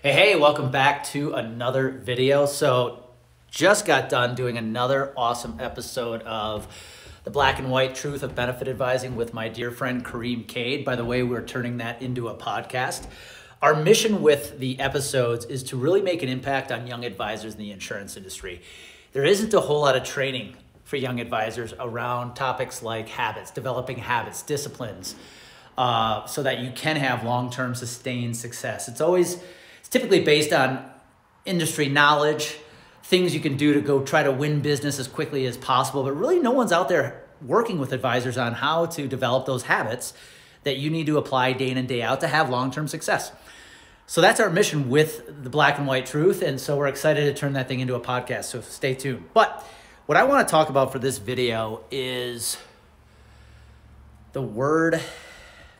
Hey, welcome back to another video. So just got done doing another awesome episode of the Black and White Truth of Benefit Advising with my dear friend Kareem Cade. By the way, we're turning that into a podcast. Our mission with the episodes is to really make an impact on young advisors in the insurance industry. There isn't a whole lot of training for young advisors around topics like habits, developing habits, disciplines, so that you can have long-term sustained success. It's typically based on industry knowledge, things you can do to go try to win business as quickly as possible, but really no one's out there working with advisors on how to develop those habits that you need to apply day in and day out to have long-term success. So that's our mission with the Black and White Truth, and so we're excited to turn that thing into a podcast, so stay tuned. But what I want to talk about for this video is the word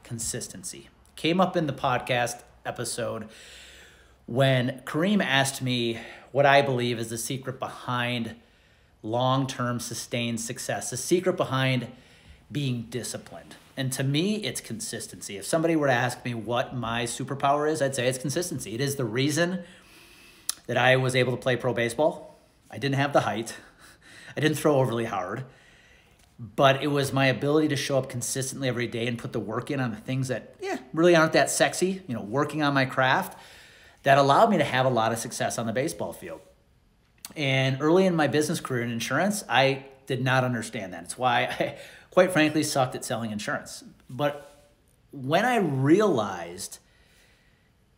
consistency. Came up in the podcast episode when Kareem asked me what I believe is the secret behind long-term sustained success, the secret behind being disciplined. And to me, it's consistency. If somebody were to ask me what my superpower is, I'd say it's consistency. It is the reason that I was able to play pro baseball. I didn't have the height. I didn't throw overly hard. But it was my ability to show up consistently every day and put the work in on the things that really aren't that sexy, working on my craft, that allowed me to have a lot of success on the baseball field. And early in my business career in insurance, I did not understand that. It's why I, quite frankly, sucked at selling insurance. But when I realized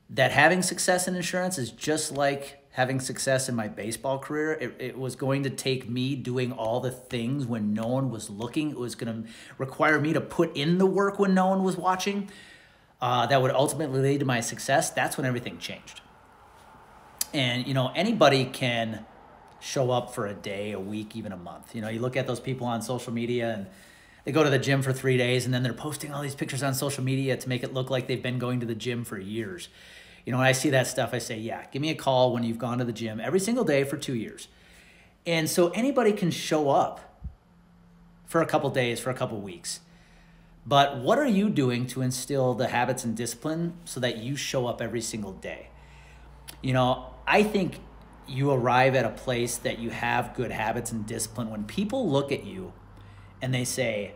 that having success in insurance is just like having success in my baseball career, it was going to take me doing all the things when no one was looking. It was going to require me to put in the work when no one was watching. That would ultimately lead to my success. That's when everything changed. And, anybody can show up for a day, a week, even a month. You look at those people on social media and they go to the gym for 3 days and then they're posting all these pictures on social media to make it look like they've been going to the gym for years. When I see that stuff, I say, yeah, give me a call when you've gone to the gym every single day for 2 years. And so anybody can show up for a couple days, for a couple weeks. But what are you doing to instill the habits and discipline so that you show up every single day? I think you arrive at a place that you have good habits and discipline when people look at you and they say,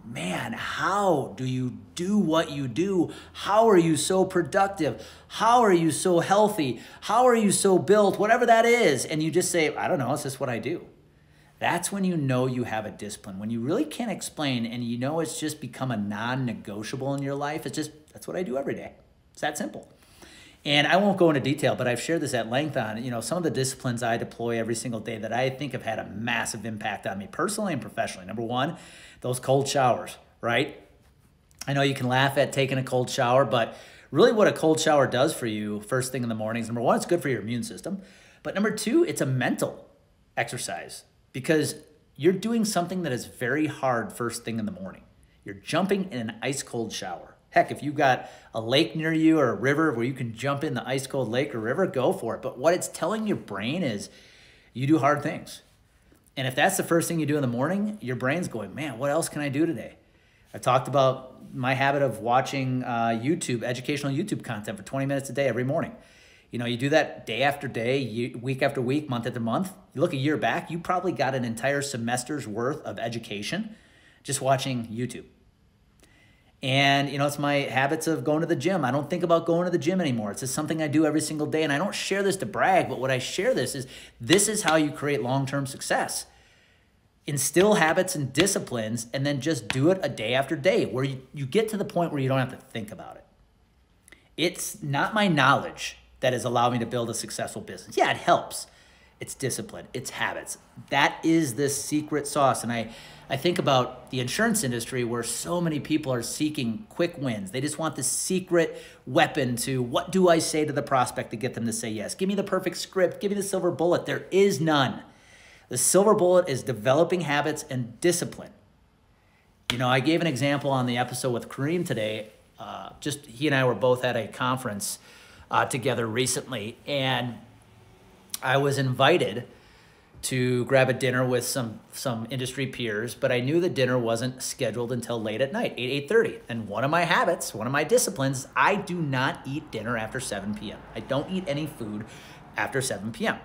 man, how do you do what you do? How are you so productive? How are you so healthy? How are you so built? Whatever that is. And you just say, I don't know, it's just what I do. That's when you know you have a discipline. When you really can't explain and it's just become a non-negotiable in your life. That's what I do every day. It's that simple. And I won't go into detail, but I've shared this at length on, some of the disciplines I deploy every single day that I think have had a massive impact on me personally and professionally. Number one, those cold showers, right? I know you can laugh at taking a cold shower, but really what a cold shower does for you first thing in the morning is, number one, it's good for your immune system. But number two, it's a mental exercise because you're doing something that is very hard first thing in the morning. You're jumping in an ice cold shower. Heck, if you've got a lake near you or a river where you can jump in the ice cold lake or river, go for it. But what it's telling your brain is you do hard things. And if that's the first thing you do in the morning, your brain's going, man, what else can I do today? I've talked about my habit of watching educational YouTube content for 20 minutes a day every morning. You do that day after day, week after week, month after month. You look a year back, you probably got an entire semester's worth of education just watching YouTube. And, it's my habits of going to the gym. I don't think about going to the gym anymore. It's just something I do every single day. And I don't share this to brag, but what I share this is how you create long-term success. Instill habits and disciplines and then just do it a day after day where you get to the point where you don't have to think about it. It's not my knowledge that has allowed me to build a successful business. Yeah, it helps. It's discipline. It's habits. That is the secret sauce. And I think about the insurance industry where so many people are seeking quick wins. They just want the secret weapon to what do I say to the prospect to get them to say yes? Give me the perfect script. Give me the silver bullet. There is none. The silver bullet is developing habits and discipline. I gave an example on the episode with Kareem today. He and I were both at a conference together recently, and I was invited to grab a dinner with some industry peers, but I knew the dinner wasn't scheduled until late at night, 8:30. And one of my habits, one of my disciplines, I do not eat dinner after 7 p.m. I don't eat any food after 7 p.m.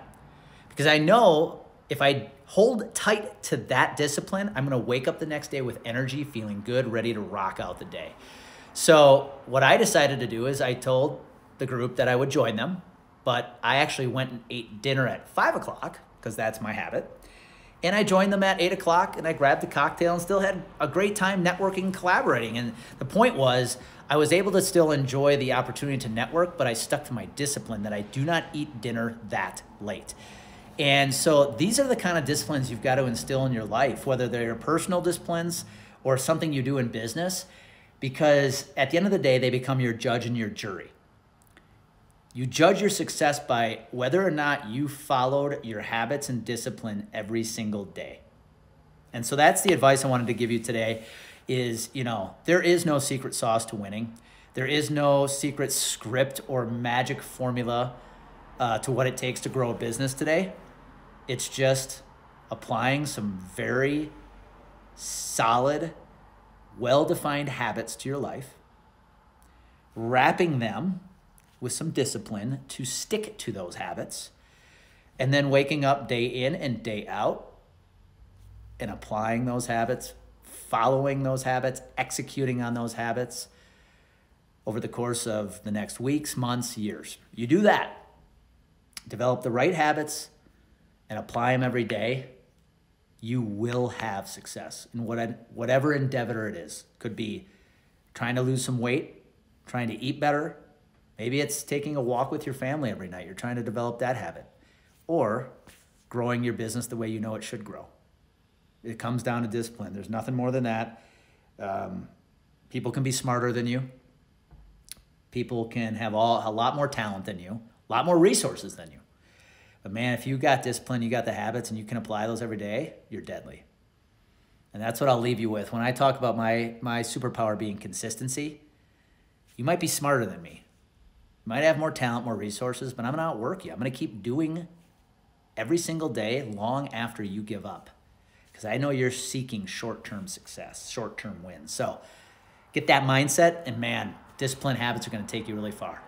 because I know if I hold tight to that discipline, I'm gonna wake up the next day with energy, feeling good, ready to rock out the day. So what I decided to do is I told the group that I would join them, but I actually went and ate dinner at 5 o'clock because that's my habit. And I joined them at 8 o'clock and I grabbed the cocktail and still had a great time networking and collaborating. And the point was I was able to still enjoy the opportunity to network, but I stuck to my discipline that I do not eat dinner that late. And so these are the kind of disciplines you've got to instill in your life, whether they're personal disciplines or something you do in business, because at the end of the day, they become your judge and your jury. You judge your success by whether or not you followed your habits and discipline every single day. And so that's the advice I wanted to give you today is, there is no secret sauce to winning. There is no secret script or magic formula to what it takes to grow a business today. It's just applying some very solid, well-defined habits to your life, wrapping them with some discipline to stick to those habits, and then waking up day in and day out and applying those habits, following those habits, executing on those habits over the course of the next weeks, months, years. You do that, develop the right habits, and apply them every day, you will have success in whatever endeavor it is. Could be trying to lose some weight, trying to eat better. Maybe it's taking a walk with your family every night. You're trying to develop that habit. Or growing your business the way you know it should grow. It comes down to discipline. There's nothing more than that. People can be smarter than you. People can have a lot more talent than you, a lot more resources than you. But man, if you got discipline, you got the habits, and you can apply those every day, you're deadly. And that's what I'll leave you with. When I talk about my superpower being consistency, you might be smarter than me. You might have more talent, more resources, but I'm going to outwork you. I'm going to keep doing every single day long after you give up. Because I know you're seeking short-term success, short-term wins. So get that mindset, and man, disciplined habits are going to take you really far.